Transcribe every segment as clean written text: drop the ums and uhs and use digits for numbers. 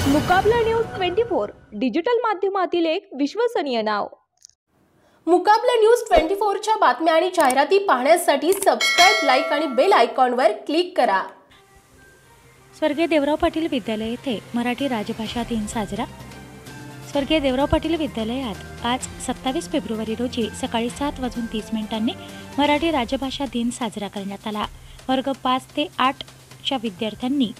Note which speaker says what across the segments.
Speaker 1: मुकाबला news 24 digital माध्यमातील एक विश्वसनीय नाव।
Speaker 2: मुकाबला न्यूज 24 च्या बातम्या आणि जाहिराती पाहण्यासाठी सबस्क्राइब, लाईक आणि बेल आयकॉनवर क्लिक करा।
Speaker 3: स्वर्गीय देवराव पाटील विद्यालय येथे मराठी राजभाषा दिन साजरा। स्वर्गीय देवराव पाटील विद्यालयात आज 27 फेब्रुवारी रोजी सकाळी 7:30 मराठी राजभाषा दिन साजरा करण्यात आला। वर्ग 5 ते 8 च्या विद्यार्थ्यांनी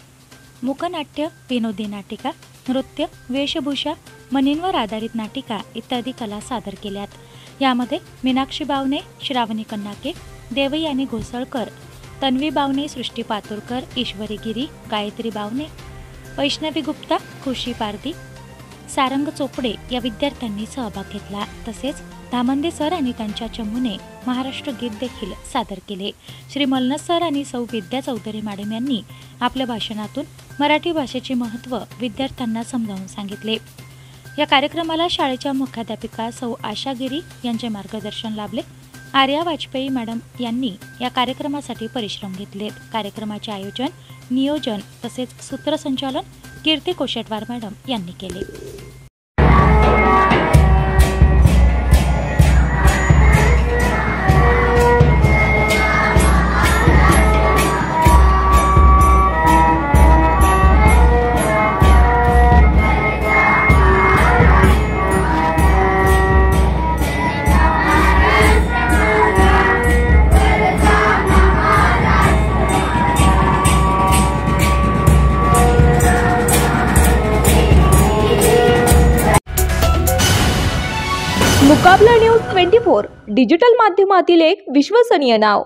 Speaker 3: मूकनाट्य, विनोदी नाटिका, नृत्य, वेशभूषा, मनींवर आधारित नाटिका इत्यादी कला सादर केल्यात। यामध्ये मीनाक्षी बावणे, श्रावणी कन्नाके, देवयानी घोसळकर, तन्वी बावणे, सृष्टी पातुरकर, ईश्वरी गिरी, गायत्री बावणे, वैष्णवी गुप्ता, खुशी पारदी, सारंग चोपडे या विद्यार्थ्यांनी सहभाग घेतला। तसेच धामंदे सर आणि त्यांच्या चमूने महाराष्ट्र गीत देखील सादर केले। श्री मलनस सर आणि सौ विद्या चौधरी मॅडम यांनी आपल्या भाषणातून मराठी भाषेचे महत्त्व विद्यार्थ्यांना समजावून सांगितले। या कार्यक्रमाला शाळेच्या मुख्याध्यापिका सौ आशा गिरी यांचे मार्गदर्शन लाभले। आर्या वाजपेयी मॅडम यांनी या कार्यक्रमासाठी परिश्रम घेतले। कार्यक्रमाचे आयोजन, नियोजन तसेच सूत्रसंचालन कीर्ती कोशेटवार मॅडम यांनी केले।
Speaker 1: मुकाबला न्यूज 24 डिजिटल माध्यमातील एक विश्वसनीय नाव।